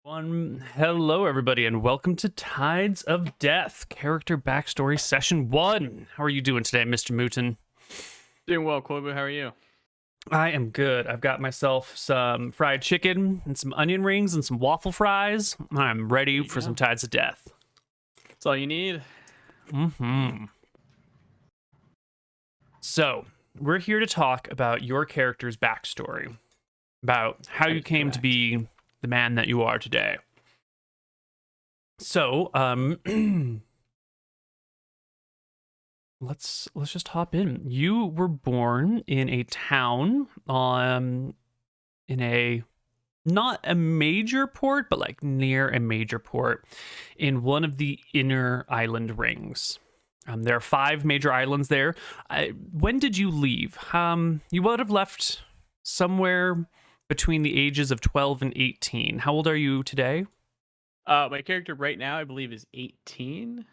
Hello, everybody, and welcome to Tides of Death, Character Backstory Session 1. How are you doing today, Mr.Mouton? Doing well, Koibu. How are you? I am good. I've got myself some fried chicken and some onion rings and some waffle fries. I'm ready for some Tides of Death. That's all you need. So, we're here to talk about your character's backstory, about how you came to be the man that you are today. So, let's just hop in. You were born in a town in a not a major port, but like near a major port in one of the inner island rings. There are 5 major islands there. When did you leave? You would have left somewhere between the ages of 12 and 18. How old are you today? My character right now, I believe, is 18.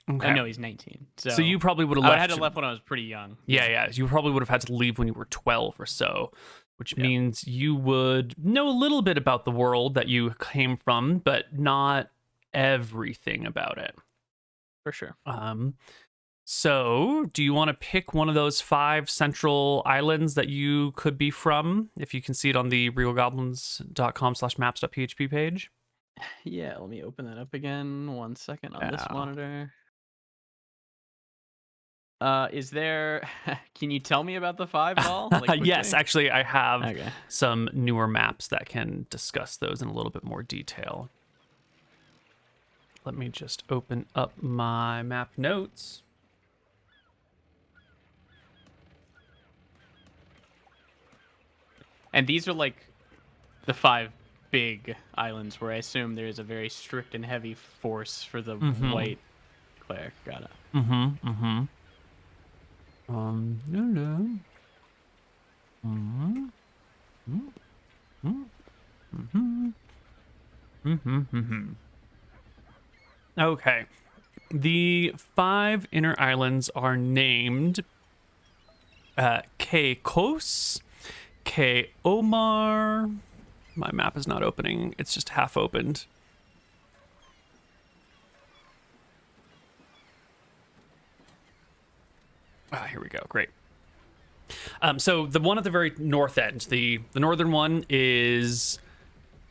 Okay. No, he's 19. So you probably would have left. I had to left when I was pretty young. Yeah. You probably would have had to leave when you were 12 or so, which means you would know a little bit about the world that you came from, but not everything about it. For sure. So do you want to pick one of those 5 central islands that you could be from, if you can see it on the realgoblins.com/maps.php page? Yeah, let me open that up again. 1 second on this monitor. Is there... Can you tell me about the 5 at all? Yes, actually, I have some newer maps that can discuss those in a little bit more detail. Let me just open up my map notes. And these are like the 5 big islands where I assume there's a very strict and heavy force for the white cleric. Got it. Okay. The 5 inner islands are named Keikos, Omar. My map is not opening. It's just half opened. Here we go. Great. So the one at the very north end, the northern one is...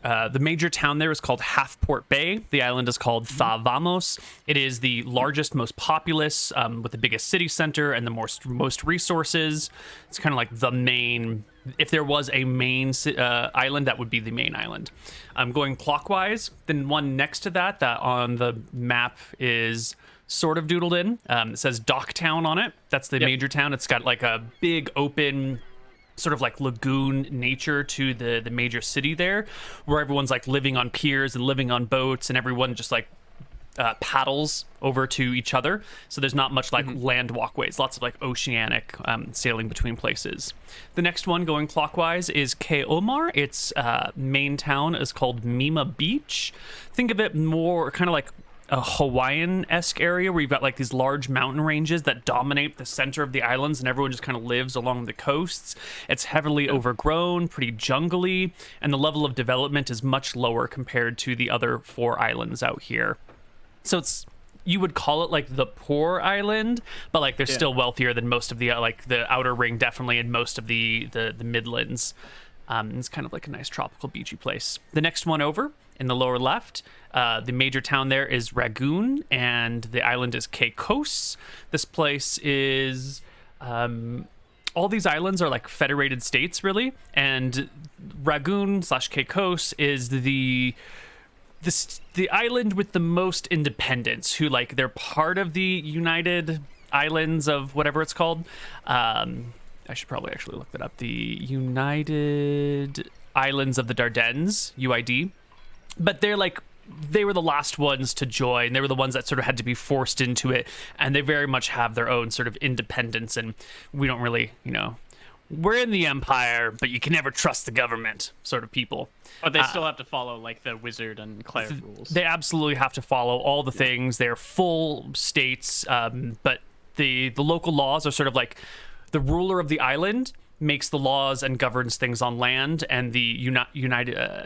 the major town there is called Halfport Bay. The island is called Thavamos. It is the largest, most populous, with the biggest city center and the most resources. It's kind of like the main... If there was a main island, that would be the main island. Going clockwise, then one next to that on the map is sort of doodled in. It says Docktown on it. That's the major town. It's got like a big open... sort of like lagoon nature to the major city there, where everyone's like living on piers and living on boats, and everyone just like paddles over to each other. So there's not much like land walkways, lots of like oceanic sailing between places. The next one going clockwise is Omar. Its main town is called Mima Beach. Think of it more kind of like a Hawaiian-esque area where you've got like these large mountain ranges that dominate the center of the islands, and everyone just kind of lives along the coasts. It's heavily overgrown, pretty jungly, and the level of development is much lower compared to the other 4 islands out here. So you would call it like the poor island, but like they're still wealthier than most of the like the outer ring, definitely, and most of the Midlands. It's kind of like a nice tropical beachy place. The next one over in the lower left, the major town there is Ragoon, and the island is Keikos. This place is... all these islands are like federated states, really, and Ragoon/Keikos is the island with the most independence, who like they're part of the United Islands of whatever it's called. I should probably actually look that up. The United Islands of the Dardanelles, UID. But they were the last ones to join. They were the ones that sort of had to be forced into it, and they very much have their own sort of independence, and we don't really, we're in the Empire, but you can never trust the government sort of people. But they still have to follow like the wizard and cleric rules. They absolutely have to follow all the things. They're full states, but the local laws are sort of like the ruler of the island makes the laws and governs things on land, and the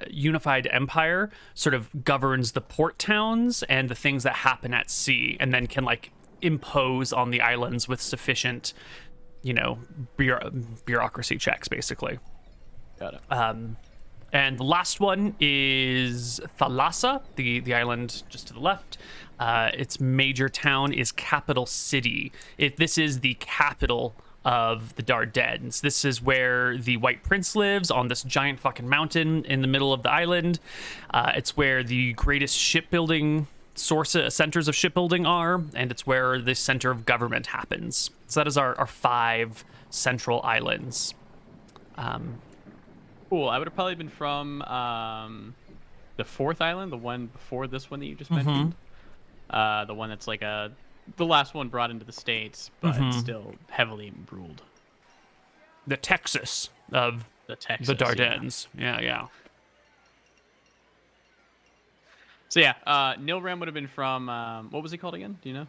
unified empire sort of governs the port towns and the things that happen at sea, and then can like impose on the islands with sufficient, bureaucracy checks, basically. Got it. And the last one is Thalassa, the island just to the left. Its major town is Capital City. This is the capital of the Dardanelles. This is where the White Prince lives, on this giant fucking mountain in the middle of the island. It's where the greatest shipbuilding centers of shipbuilding are, and it's where the center of government happens. So that is our 5 central islands. Cool. I would have probably been from the 4th island, the one before this one that you just mentioned. The one that's like the last one brought into the States, but still heavily ruled. The Texas of the Dardanelles. Yeah. So yeah, Nilrem would have been from what was he called again? Do you know?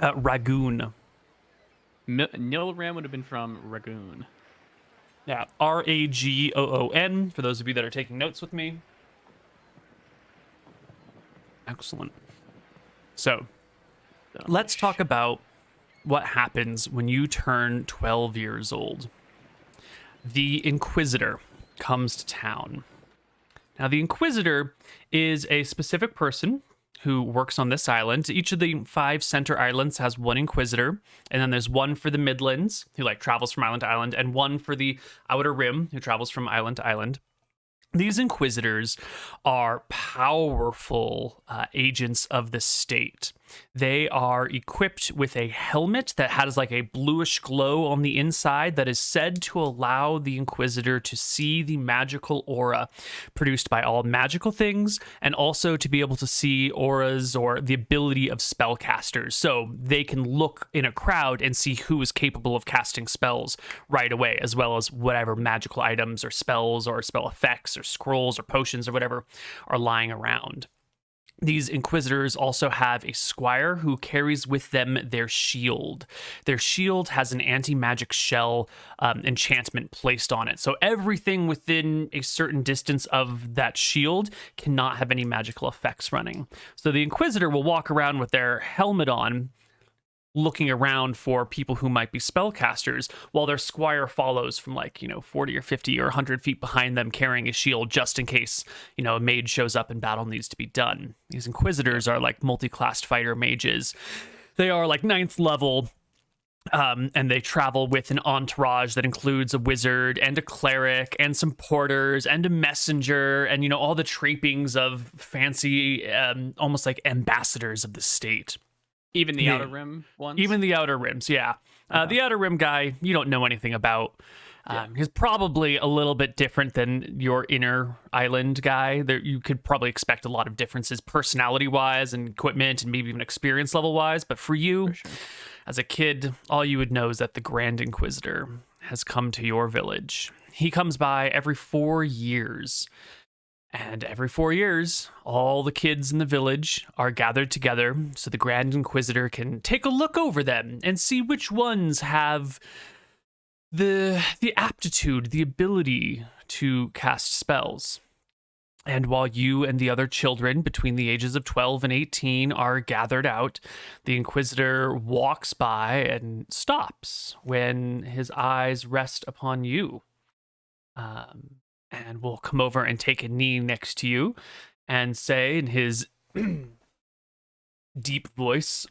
Ragoon. Nilrem would have been from Ragoon. Yeah, Ragoon, for those of you that are taking notes with me. Excellent. So, let's talk about what happens when you turn 12 years old. The Inquisitor comes to town. Now, the Inquisitor is a specific person who works on this island. Each of the 5 center islands has one Inquisitor, and then there's one for the Midlands, who like travels from island to island, and one for the Outer Rim, who travels from island to island. These Inquisitors are powerful agents of the state. They are equipped with a helmet that has like a bluish glow on the inside that is said to allow the Inquisitor to see the magical aura produced by all magical things, and also to be able to see auras or the ability of spellcasters. So they can look in a crowd and see who is capable of casting spells right away, as well as whatever magical items or spells or spell effects or scrolls or potions or whatever are lying around. These Inquisitors also have a squire who carries with them their shield. Their shield has an anti-magic shell enchantment placed on it. So everything within a certain distance of that shield cannot have any magical effects running. So the Inquisitor will walk around with their helmet on, looking around for people who might be spellcasters, while their squire follows from 40 or 50 or 100 feet behind them, carrying a shield just in case, a mage shows up and battle needs to be done. These Inquisitors are like multi-classed fighter mages. They are like 9th level, and they travel with an entourage that includes a wizard and a cleric and some porters and a messenger and, all the trappings of fancy, almost like ambassadors of the state. Even the Outer Rim ones? Even the Outer Rims, yeah. The Outer Rim guy, you don't know anything about. He's probably a little bit different than your Inner Island guy. You could probably expect a lot of differences personality-wise and equipment and maybe even experience level-wise. But for you, as a kid, all you would know is that the Grand Inquisitor has come to your village. He comes by every 4 years. And every 4 years, all the kids in the village are gathered together so the Grand Inquisitor can take a look over them and see which ones have the aptitude, the ability to cast spells. And while you and the other children between the ages of 12 and 18 are gathered out, the Inquisitor walks by and stops when his eyes rest upon you. And will come over and take a knee next to you and say in his deep voice,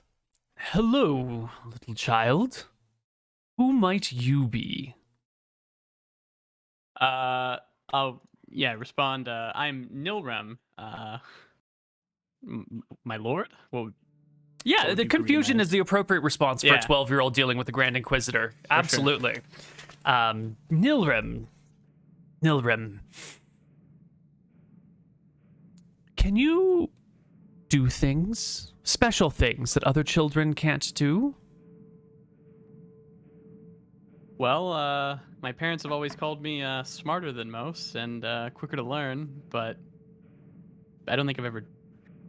"Hello, little child. Who might you be?" I'll respond. I'm Nilrem. My lord? Well, yeah, the confusion is the appropriate response for a 12-year-old dealing with the Grand Inquisitor. Absolutely. Sure. Nilrem, can you do things, special things that other children can't do? Well, my parents have always called me smarter than most and quicker to learn, but I don't think I've ever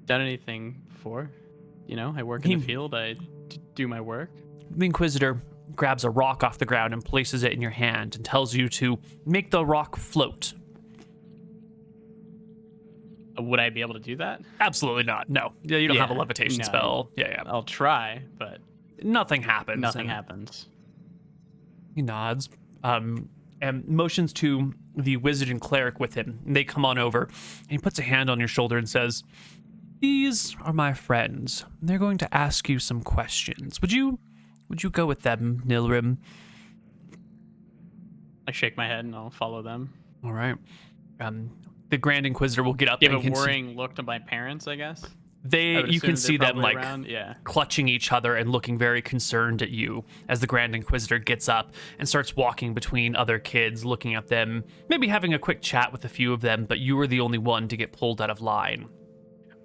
done anything before. I work in the field, I do my work. The Inquisitor grabs a rock off the ground and places it in your hand and tells you to make the rock float. Would I be able to do that? Absolutely not. No. Yeah, you don't have a Yeah, levitation no. spell. Yeah. I'll try, but Nothing happens. nothing and happens. He nods, and motions to the wizard and cleric with him. And they come on over, and he puts a hand on your shoulder and says, "These are my friends. They're going to ask you some questions. Would you go with them, Nilrem?" I shake my head and I'll follow them. All right. The Grand Inquisitor will get up Give and a worrying look to my parents, I guess. you can see them like Yeah. clutching each other and looking very concerned at you as the Grand Inquisitor gets up and starts walking between other kids, looking at them, maybe having a quick chat with a few of them, but you were the only one to get pulled out of line.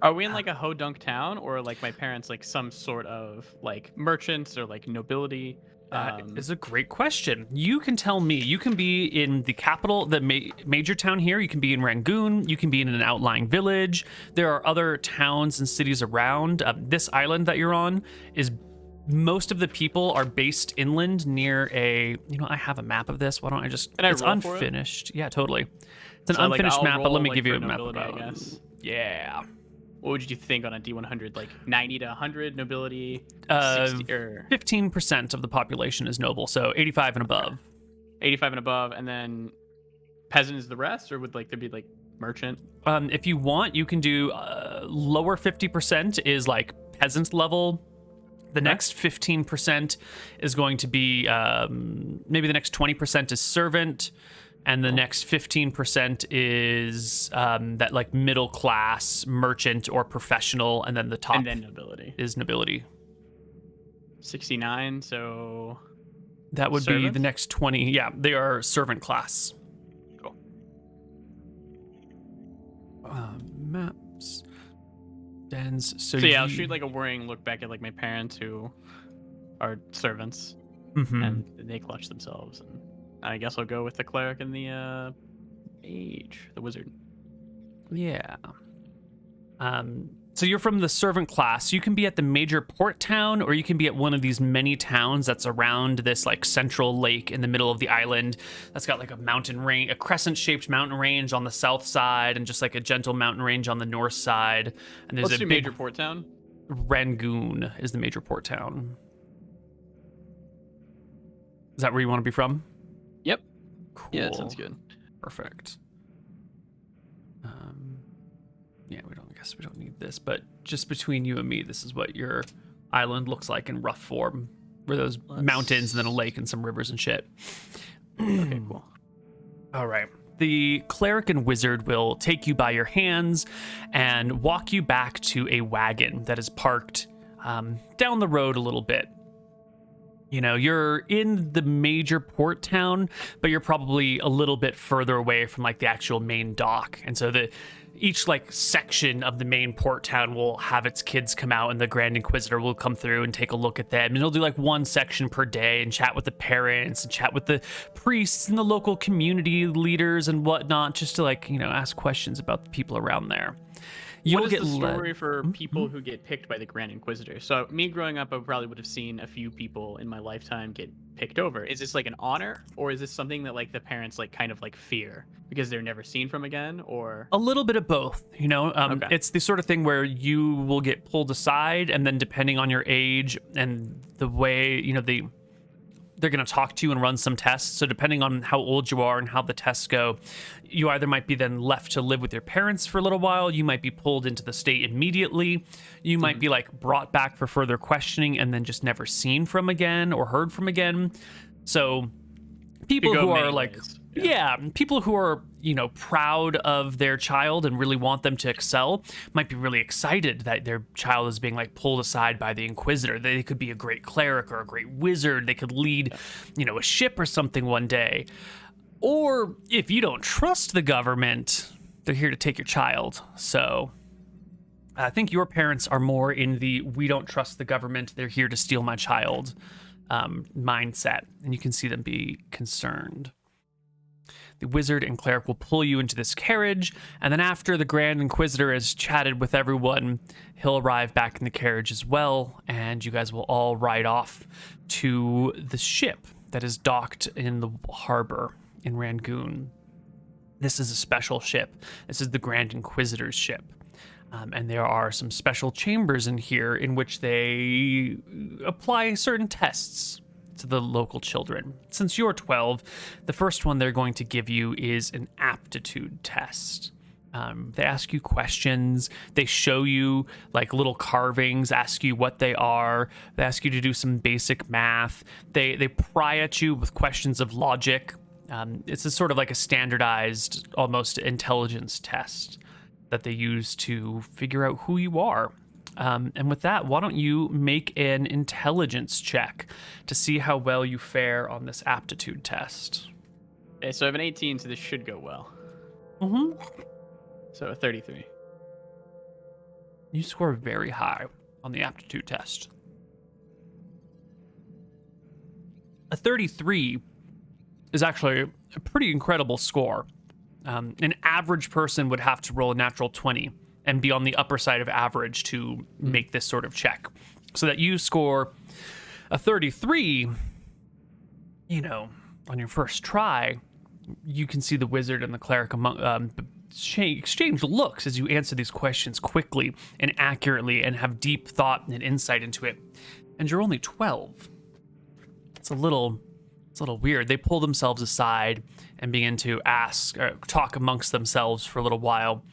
Are we in like a hodunk town, or like my parents like some sort of like merchants or like nobility? That is a great question. You can tell me. You can be in the capital, the major town here. You can be in Rangoon. You can be in an outlying village. There are other towns and cities around. This island that you're on is most of the people are based inland near a. I have a map of this. Why don't I just? Can I it's roll for it? unfinished. Yeah, totally. It's an So, like, unfinished I'll map, but let me roll, give like, you a for map nobility, about. I guess. Yeah. What would you think on a D100? Like 90 to 100 nobility, 60 or 15% of the population is noble, so 85 and above. 85 and above, and then peasant is the rest, or would like there be like merchant? If you want, you can do lower 50% is like peasant level. The next 15% is going to be maybe the next 20% is servant, and the next 15% is that like middle class merchant or professional, and then the top And then nobility. is nobility. 69, so That would be Servants? the next 20. Yeah, they are servant class. cool. Maps. Dens. So So yeah, I'll you- shoot like a worrying look back at like my parents who are servants, Mhm. and they clutch themselves, and I guess I'll go with the cleric and the mage, the wizard. Yeah. So you're from the servant class. You can be at the major port town, or you can be at one of these many towns that's around this like central lake in the middle of the island. That's got like a mountain range, a crescent-shaped mountain range on the south side, and just like a gentle mountain range on the north side. And there's Let's a do big major port town. Rangoon is the major port town. Is that where you want to be from? Yep. Cool. Yeah, that sounds good. Perfect. Yeah, I guess we don't need this, but just between you and me, this is what your island looks like in rough form. Where those mountains and then a lake and some rivers and shit. Okay, cool. All right. The cleric and wizard will take you by your hands and walk you back to a wagon that is parked down the road a little bit. You're in the major port town, but you're probably a little bit further away from like the actual main dock. And so each like section of the main port town will have its kids come out, and the Grand Inquisitor will come through and take a look at them. And he'll do like one section per day and chat with the parents and chat with the priests and the local community leaders and whatnot, just to like, ask questions about the people around there. What is the story for people who get picked by the Grand Inquisitor? So me growing up, I probably would have seen a few people in my lifetime get picked over. Is this like an honor, or is this something that like the parents like kind of like fear because they're never seen from again? Or a little bit of both, Okay. It's the sort of thing where you will get pulled aside, and then depending on your age and the way, they're going to talk to you and run some tests. So depending on how old you are and how the tests go, you either might be then left to live with your parents for a little while. You might be pulled into the state immediately. You might be like brought back for further questioning and then just never seen from again or heard from again. So people Could go who are many like, ways. yeah, people who are, proud of their child and really want them to excel might be really excited that their child is being like pulled aside by the Inquisitor. They could be a great cleric or a great wizard. They could lead, a ship or something one day. Or if you don't trust the government, they're here to take your child. So I think your parents are more in the we don't trust the government, they're here to steal my child mindset. And you can see them be concerned. The wizard and cleric will pull you into this carriage, and then after the Grand Inquisitor has chatted with everyone, he'll arrive back in the carriage as well, and you guys will all ride off to the ship that is docked in the harbor in Rangoon. This is a special ship. This is the Grand Inquisitor's ship. And there are some special chambers in here in which they apply certain tests to the local children. Since you're 12, the first one they're going to give you is an aptitude test. They ask you questions. They show you like little carvings, ask you what they are. They ask you to do some basic math. They pry at you with questions of logic. It's a sort of like a standardized, almost intelligence test that they use to figure out who you are. And with that, why don't you make an intelligence check to see how well you fare on this aptitude test? Okay, so I have an 18, so this should go well. Mm-hmm. So a 33. You score very high on the aptitude test. A 33 is actually a pretty incredible score. An average person would have to roll a natural 20 and be on the upper side of average to make this sort of check. So that you score a 33, on your first try, you can see the wizard and the cleric exchange looks as you answer these questions quickly and accurately and have deep thought and insight into it. And you're only 12. It's a little weird. They pull themselves aside and begin to talk amongst themselves for a little while.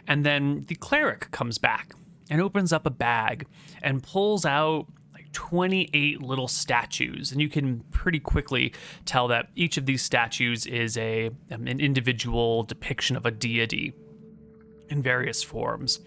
And then the cleric comes back and opens up a bag and pulls out like 28 little statues. And you can pretty quickly tell that each of these statues is an individual depiction of a deity in various forms.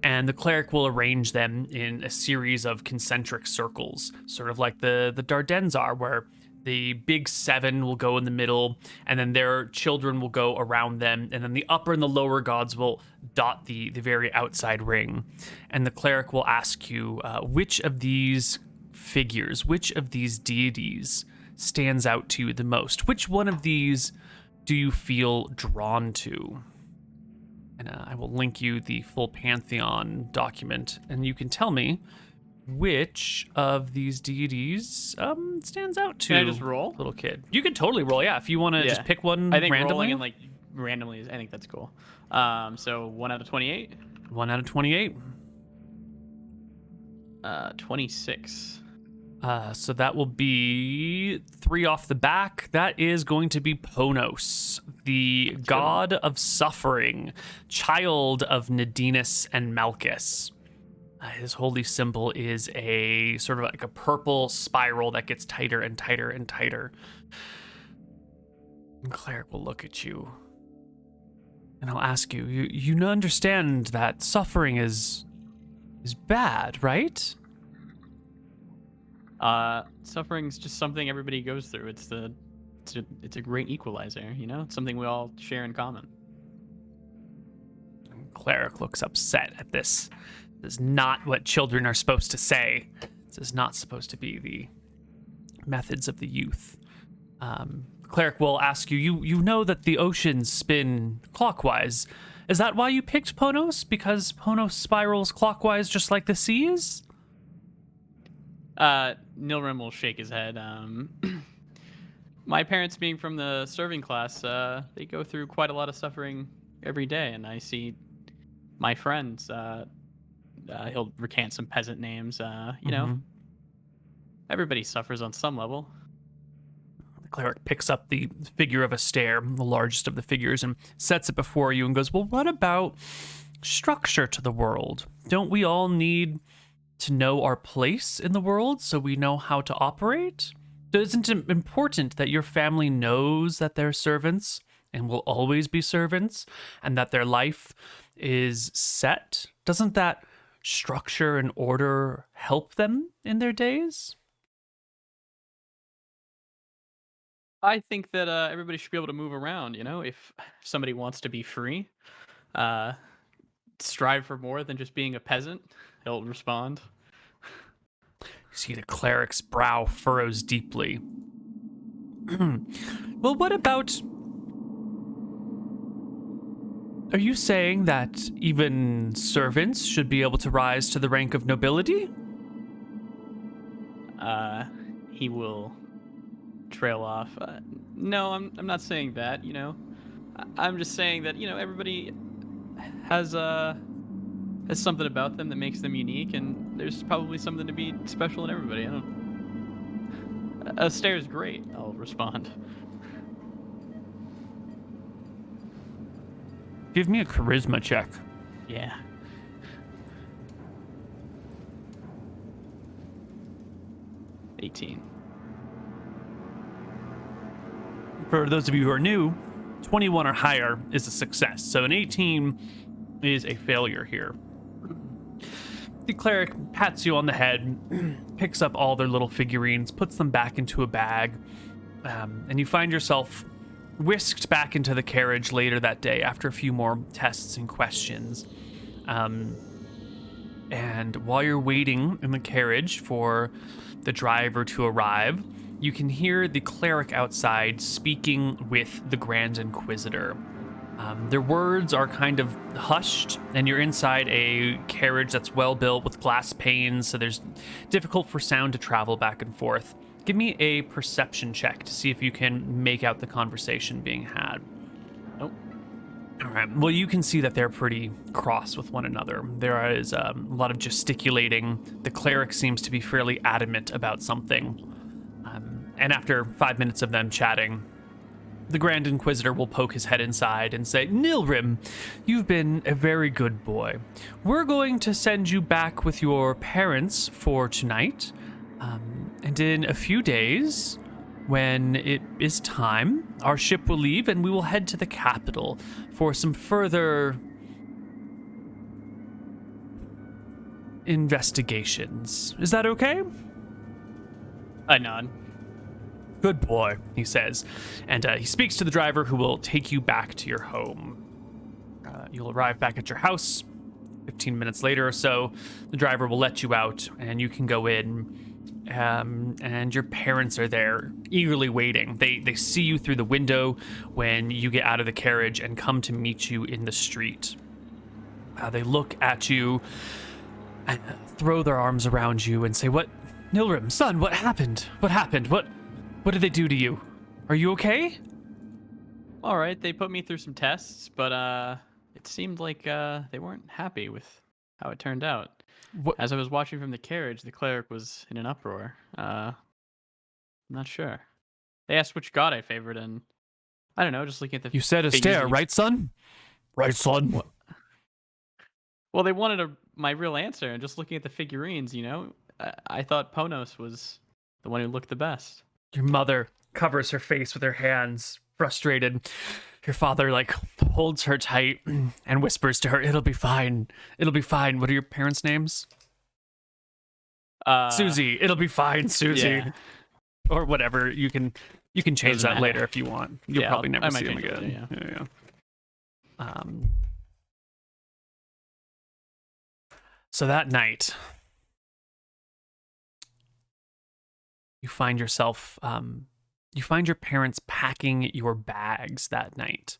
And the cleric will arrange them in a series of concentric circles, sort of like the Dardennes are, where the big 7 will go in the middle, and then their children will go around them, and then the upper and the lower gods will dot the very outside ring. And the cleric will ask you, which of these figures, which of these deities stands out to you the most? Which one of these do you feel drawn to? And I will link you the full Pantheon document, and you can tell me which of these deities stands out to. Can I just roll? Little kid. You can totally roll, yeah. If you want to just pick one I think randomly. rolling and randomly, I think that's cool. So 1 out of 28. 1 out of 28. 26. So that will be 3 off the back. That is going to be Ponos, the god of suffering, child of Nadinus and Malchus. His holy symbol is a sort of like a purple spiral that gets tighter and tighter and tighter. And cleric will look at you, and I'll ask you, you understand that suffering is bad, right? Suffering's just something everybody goes through. It's a great equalizer, It's something we all share in common. Cleric looks upset at this. This is not what children are supposed to say. This is not supposed to be the methods of the youth. Cleric will ask you, you know that the oceans spin clockwise. Is that why you picked Ponos? Because Ponos spirals clockwise just like the seas? Nilrem will shake his head. My parents being from the serving class, they go through quite a lot of suffering every day, and I see my friends, he'll recant some peasant names, everybody suffers on some level. The cleric picks up the figure of a stair, the largest of the figures, and sets it before you and goes, well, what about structure to the world? Don't we all need to know our place in the world so we know how to operate? Isn't it important that your family knows that they're servants and will always be servants and that their life is set? Doesn't that structure and order help them in their days? I think that everybody should be able to move around, if somebody wants to be free, strive for more than just being a peasant, he'll respond. You see the cleric's brow furrows deeply. Well, what about Are you saying that even servants should be able to rise to the rank of nobility? He will trail off. No, I'm not saying that, you know. I'm just saying that, you know, everybody has something about them that makes them unique, and there's probably something to be special in everybody. I don't. A stare is great. I'll respond. Give me a charisma check. Yeah. For those of you who are new, 21 or higher is a success. So an 18 is a failure here. The cleric pats you on the head, picks up all their little figurines, puts them back into a bag, and you find yourself whisked back into the carriage later that day after a few more tests and questions. And while you're waiting in the carriage for the driver to arrive, you can hear the cleric outside speaking with the Grand Inquisitor. Their words are kind of hushed, and you're inside a carriage that's well built with glass panes, so there's difficult for sound to travel back and forth. Give me a perception check to see if you can make out the conversation being had. Oh. All right. Well, you can see that they're pretty cross with one another. There is a lot of gesticulating. The cleric seems to be fairly adamant about something. And after 5 minutes of them chatting, the Grand Inquisitor will poke his head inside and say, Nilrem, you've been a very good boy. We're going to send you back with your parents for tonight. And in a few days, when it is time, our ship will leave and we will head to the capital for some further investigations. Is that okay? I nod. Good boy, he says, and he speaks to the driver who will take you back to your home. You'll arrive back at your house 15 minutes later or so. The driver will let you out, and you can go in, and your parents are there, eagerly waiting. They see you through the window when you get out of the carriage and come to meet you in the street. They look at you and throw their arms around you and say, "What, Nilrem, son, what happened? What happened? What did they do to you? Are you okay?" All right, they put me through some tests, but it seemed like they weren't happy with how it turned out. What? As I was watching from the carriage, the cleric was in an uproar. I'm not sure. They asked which god I favored, and I don't know, just looking at the You said a figures stare, and- right, son? Right, son. What? Well, they wanted my real answer, and just looking at the figurines, you know, I thought Ponos was the one who looked the best. Your mother covers her face with her hands, frustrated. Your father, holds her tight and whispers to her, "It'll be fine. It'll be fine." What are your parents' names? Susie. It'll be fine, Susie. Yeah. Or whatever. You can change Doesn't that matter. later if you want. You'll Yeah, probably I never might see them change it again. later, Yeah. So that night, you find yourself, you find your parents packing your bags that night.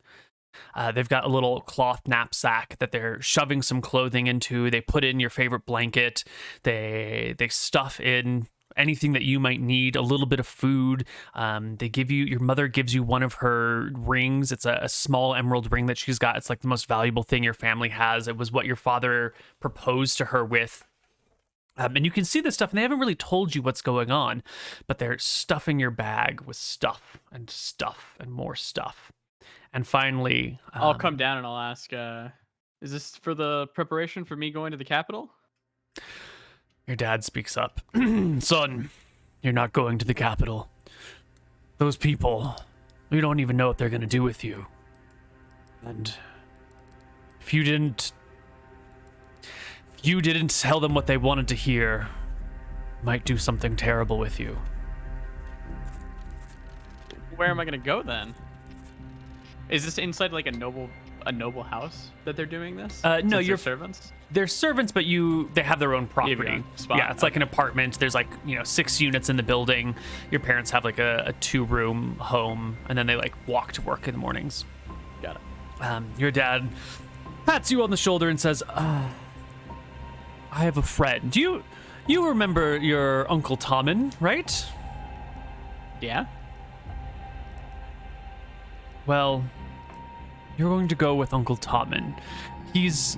They've got a little cloth knapsack that they're shoving some clothing into. They put in your favorite blanket. They stuff in anything that you might need, a little bit of food. Your mother gives you one of her rings. It's a small emerald ring that she's got. It's like the most valuable thing your family has. It was what your father proposed to her with. And you can see this stuff, and they haven't really told you what's going on, but they're stuffing your bag with stuff and more stuff. And finally, I'll come down and I'll ask, is this for the preparation for me going to the capital? Your dad speaks up. "Son, you're not going to the capital. Those people, we don't even know what they're going to do with you. And if you didn't tell them what they wanted to hear, might do something terrible with you." Where am I gonna go then? Is this inside like a noble house that they're doing this? No, Since they're you're- servants. They're servants, but they have their own property. your own spot, Yeah, it's like okay. an apartment. There's 6 units in the building. Your parents have a 2-room home, and then they walk to work in the mornings. Got Your dad pats you on the shoulder and says, I have a friend. You remember your Uncle Tommen, right? Yeah? Well, you're going to go with Uncle Tommen. He's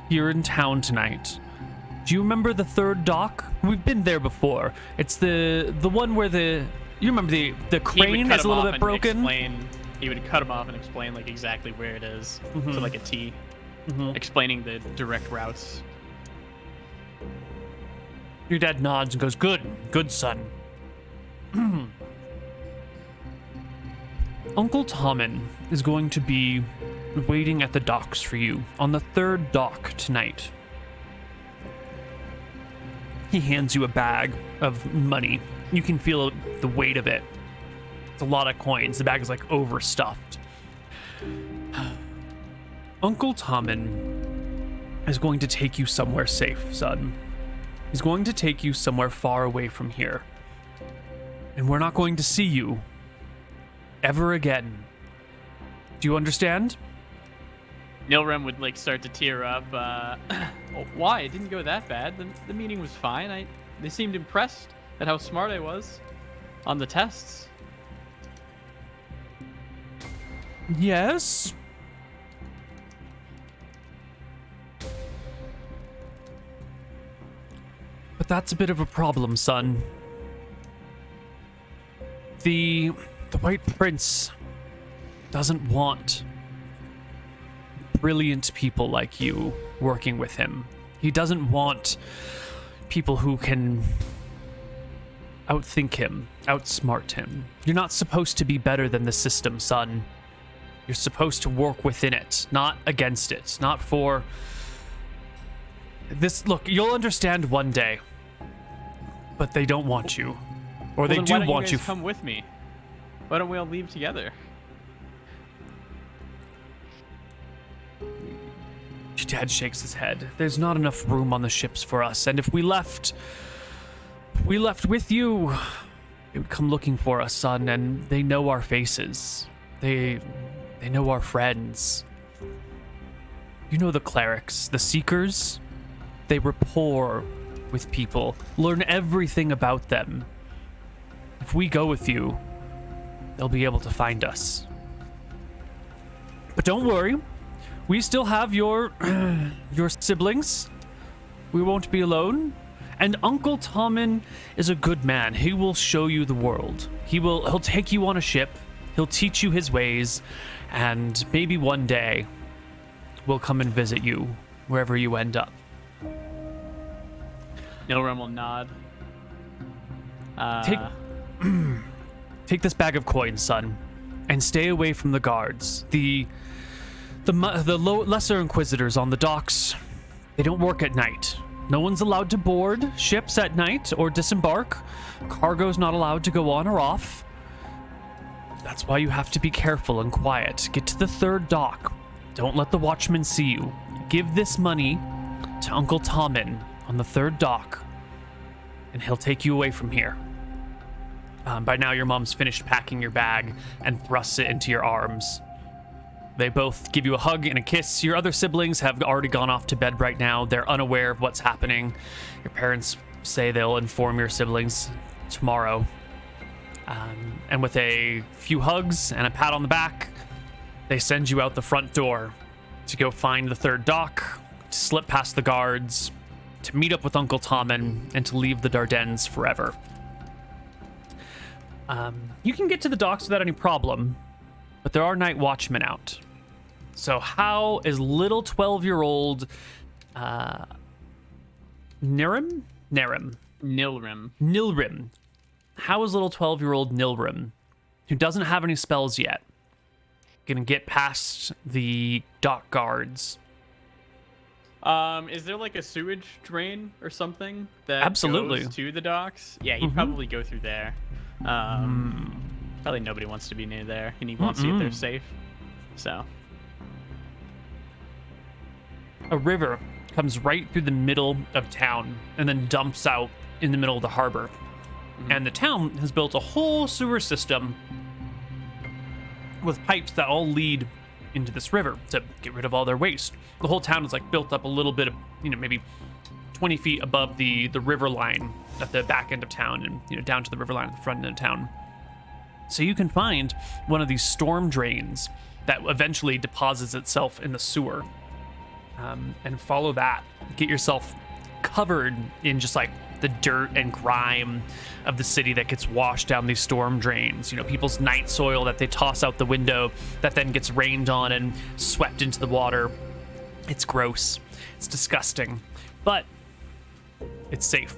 here in town tonight. Do you remember the third dock? We've been there before. It's the one where you remember the crane is a little bit broken? He would cut him off and explain like exactly where it is, to like a T, explaining the direct routes. Your dad nods and goes, good son. Uncle Tommen is going to be waiting at the docks for you on the third dock tonight. He hands you a bag of money. You can feel the weight of it. It's a lot of coins. The bag is like overstuffed. Uncle Tommen is going to take you somewhere safe, son. He's going to take you somewhere far away from here. And we're not going to see you ever again. Do you understand? Nilrem would like start to tear up. Why? It didn't go that bad. The meeting was fine. They seemed impressed at how smart I was on the tests. Yes. But that's a bit of a problem, son. The White Prince doesn't want brilliant people like you working with him. He doesn't want people who can outthink him, outsmart him. You're not supposed to be better than the system, son. You're supposed to work within it, not against it, not for this. Look, you'll understand one day, but they don't want you, or they do want you. Come with me. Why don't we all leave together? Your dad shakes his head. There's not enough room on the ships for us, and if we left with you, they would come looking for us, son, and they know our faces. They know our friends. You know the clerics, the seekers? They rapport with people, learn everything about them. If we go with you, they'll be able to find us. But don't worry, we still have your siblings. We won't be alone. And Uncle Tommen is a good man. He will show you the world. He'll take you on a ship. He'll teach you his ways, and maybe one day we'll come and visit you wherever you end up. Nilrem will nod. Take this bag of coins, son, and stay away from the guards. The lesser inquisitors on the docks, they don't work at night. No one's allowed to board ships at night or disembark. Cargo's not allowed to go on or off. That's why you have to be careful and quiet. Get to the third dock. Don't let the watchman see you. Give this money to Uncle Tommen on the third dock, and he'll take you away from here. By now, your mom's finished packing your bag and thrusts it into your arms. They both give you a hug and a kiss. Your other siblings have already gone off to bed right now. They're unaware of what's happening. Your parents say they'll inform your siblings tomorrow. And with a few hugs and a pat on the back, they send you out the front door to go find the third dock, to slip past the guards, to meet up with Uncle Tommen, and to leave the Dardennes forever. You can get to the docks without any problem, but there are night watchmen out. So how is little 12-year-old Nilrem? How is little 12-year-old Nilrem, who doesn't have any spells yet, gonna get past the dock guards? Is there like a sewage drain or something that Absolutely goes to the docks? Yeah, you'd probably go through there. Probably nobody wants to be near there, and he wants to get there safe. So a river comes right through the middle of town and then dumps out in the middle of the harbor. And the town has built a whole sewer system with pipes that all lead into this river to get rid of all their waste. The whole town is like built up a little bit of, maybe 20 feet above the river line at the back end of town, and down to the river line at the front end of town. So you can find one of these storm drains that eventually deposits itself in the sewer, and follow that. Get yourself covered in just like the dirt and grime of the city that gets washed down these storm drains. People's night soil that they toss out the window that then gets rained on and swept into the water. It's gross. It's disgusting. But it's safe.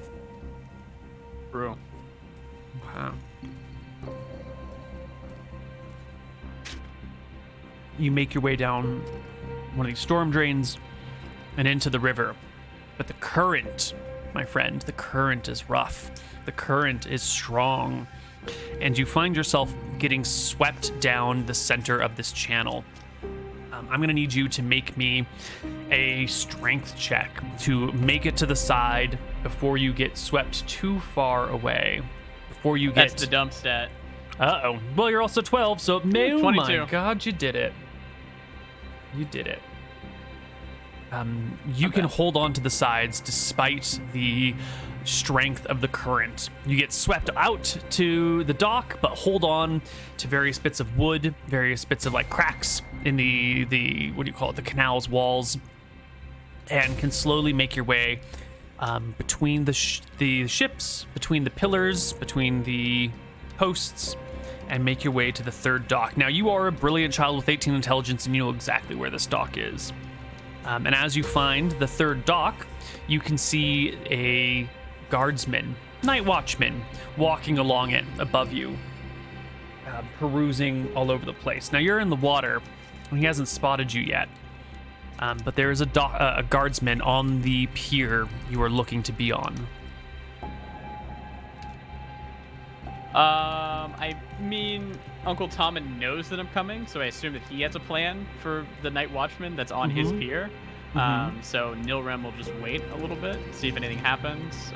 True. Wow. You make your way down one of these storm drains and into the river. But the current, my friend, the current is rough. The current is strong. And you find yourself getting swept down the center of this channel. I'm going to need you to make me a strength check to make it to the side before you get swept too far away. Before you get... That's the dump stat. Uh-oh. Well, you're also 12, so... Oh 22. my God, you did it. You did it. You can hold on to the sides despite the strength of the current. You get swept out to the dock, but hold on to various bits of wood, various bits of like cracks in the what do you call it, the canal's walls, and can slowly make your way between the ships, between the pillars, between the posts, and make your way to the third dock. Now, you are a brilliant child with 18 intelligence, and you know exactly where this dock is. And as you find the third dock, you can see a guardsman, night watchman, walking along it above you, perusing all over the place. Now, you're in the water, and he hasn't spotted you yet. But there is a guardsman on the pier you are looking to be on. I mean, Uncle Tommen knows that I'm coming, so I assume that he has a plan for the night watchman that's on his pier. So Nilrem will just wait a little bit, see if anything happens.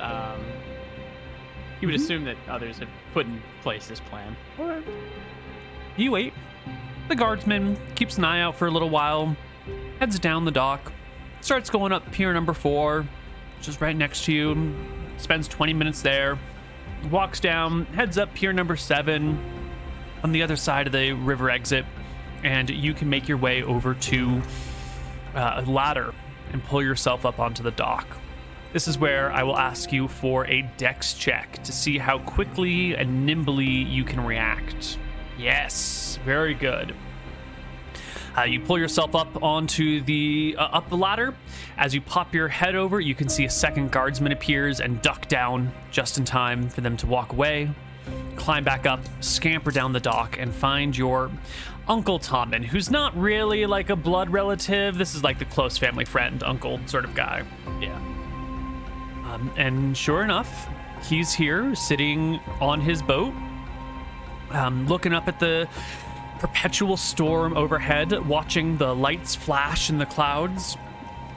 He would assume that others have put in place this plan. You wait. The guardsman keeps an eye out for a little while, heads down the dock, starts going up pier number 4, which is right next to you, spends 20 minutes there, walks down, heads up pier number 7 on the other side of the river exit, and you can make your way over to a ladder and pull yourself up onto the dock. This is where I will ask you for a dex check to see how quickly and nimbly you can react. Yes, very good. You pull yourself up onto up the ladder. As you pop your head over, you can see a second guardsman appears and duck down just in time for them to walk away. Climb back up, scamper down the dock, and find your Uncle Tommen, who's not really like a blood relative. This is like the close family friend, uncle sort of guy. Yeah. And sure enough, he's here sitting on his boat, looking up at the perpetual storm overhead, watching the lights flash in the clouds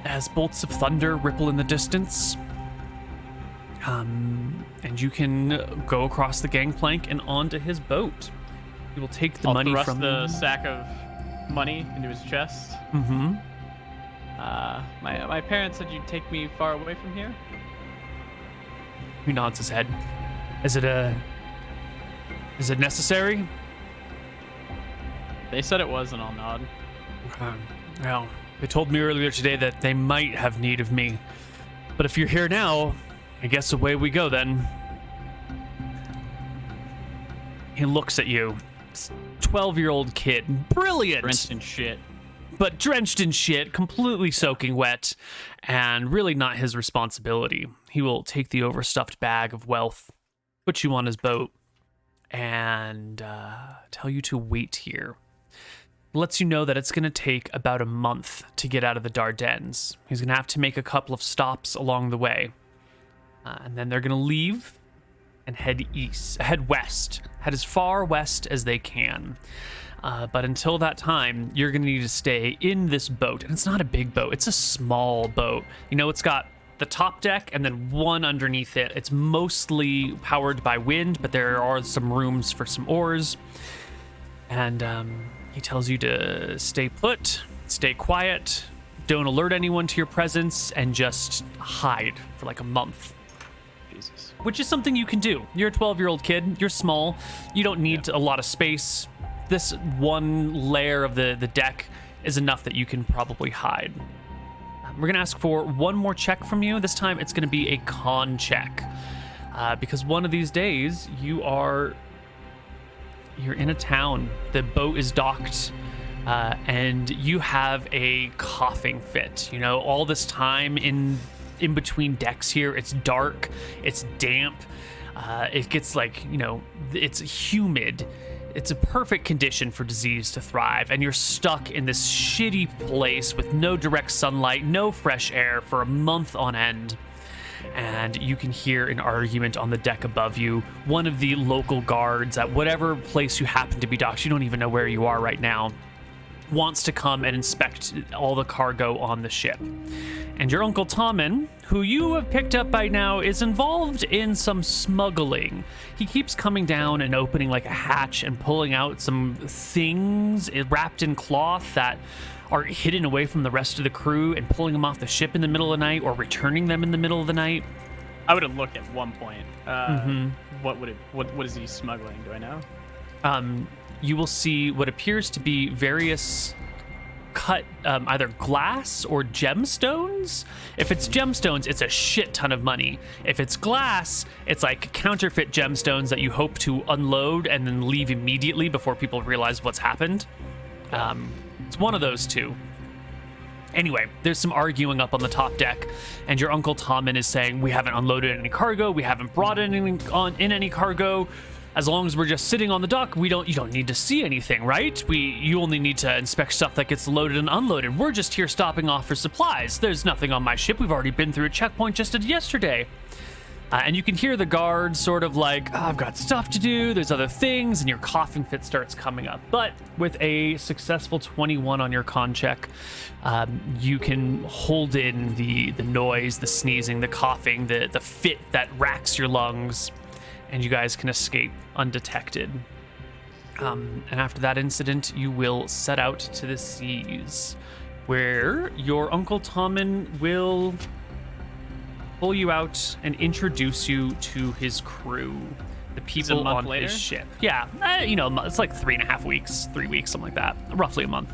as bolts of thunder ripple in the distance. And you can go across the gangplank and onto his boat. He will take the money thrust from the sack of money into his chest. Mm-hmm. My parents said you'd take me far away from here. He nods his head. Is it necessary? They said it was, and I'll nod. Well, they told me earlier today that they might have need of me. But if you're here now, I guess away we go then. He looks at you. 12-year-old kid. Brilliant! Drenched in shit. But drenched in shit, completely soaking wet, and really not his responsibility. He will take the overstuffed bag of wealth, put you on his boat, and tell you to wait here. Lets you know that it's going to take about a month to get out of the Dardanelles. He's going to have to make a couple of stops along the way. And then they're going to leave and head west. Head as far west as they can. But until that time, you're going to need to stay in this boat. And it's not a big boat. It's a small boat. It's got the top deck and then one underneath it. It's mostly powered by wind, but there are some rooms for some oars. And He tells you to stay put, stay quiet, don't alert anyone to your presence, and just hide for like a month. Jesus. Which is something you can do. You're a 12-year-old kid. You're small. You don't need a lot of space. This one layer of the deck is enough that you can probably hide. We're going to ask for one more check from you. This time it's going to be a con check. Because one of these days you're in a town. The boat is docked. And you have a coughing fit. You know, all this time in between decks here, it's dark, it's damp, it gets like, you know, it's humid. It's a perfect condition for disease to thrive, and you're stuck in this shitty place with no direct sunlight, no fresh air for a month on end. And you can hear an argument on the deck above you. One of the local guards at whatever place you happen to be docked, you don't even know where you are right now, wants to come and inspect all the cargo on the ship. And your Uncle Tommen, who you have picked up by now, is involved in some smuggling. He keeps coming down and opening like a hatch and pulling out some things wrapped in cloth that are hidden away from the rest of the crew and pulling them off the ship in the middle of the night or returning them in the middle of the night. I would have looked at one point. What is he smuggling? Do I know? You will see what appears to be various cut either glass or gemstones. If it's gemstones, it's a shit ton of money. If it's glass, it's like counterfeit gemstones that you hope to unload and then leave immediately before people realize what's happened. It's one of those two. Anyway, there's some arguing up on the top deck, and your Uncle Tommen is saying, we haven't unloaded any cargo, we haven't brought in any cargo. As long as we're just sitting on the dock, you don't need to see anything, right? You only need to inspect stuff that gets loaded and unloaded. We're just here stopping off for supplies. There's nothing on my ship. We've already been through a checkpoint just yesterday. And you can hear the guards sort of like, I've got stuff to do. There's other things, and your coughing fit starts coming up. But with a successful 21 on your con check, you can hold in the noise, the sneezing, the coughing, the fit that racks your lungs, and you guys can escape undetected. And after that incident, you will set out to the seas, where your Uncle Tommen will pull you out and introduce you to his crew, the people on his ship. Yeah, it's like 3.5 weeks, 3 weeks, something like that, roughly a month.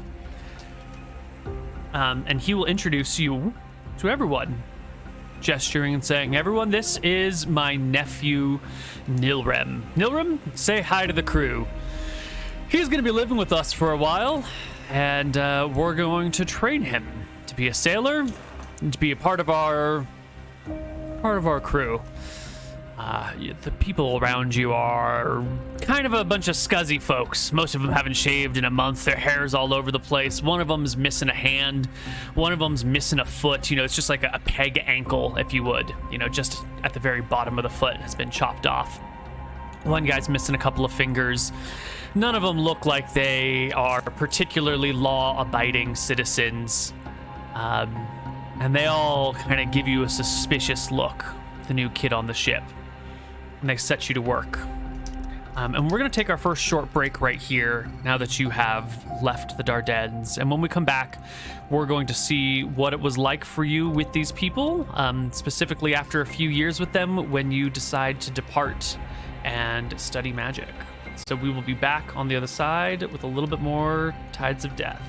And he will introduce you to everyone, gesturing and saying, everyone, this is my nephew, Nilrem. Nilrem, say hi to the crew. He's going to be living with us for a while, and we're going to train him to be a sailor and to be a part of our crew. The people around you are kind of a bunch of scuzzy folks. Most of them haven't shaved in a month. Their hair's all over the place. One of them's missing a hand. One of them's missing a foot. It's just like a peg ankle, if you would. Just at the very bottom of the foot has been chopped off. One guy's missing a couple of fingers. None of them look like they are particularly law-abiding citizens. And they all kind of give you a suspicious look, the new kid on the ship. And they set you to work. And we're going to take our first short break right here now that you have left the Dardanelles. And when we come back, we're going to see what it was like for you with these people, specifically after a few years with them when you decide to depart and study magic. So we will be back on the other side with a little bit more Tides of Death.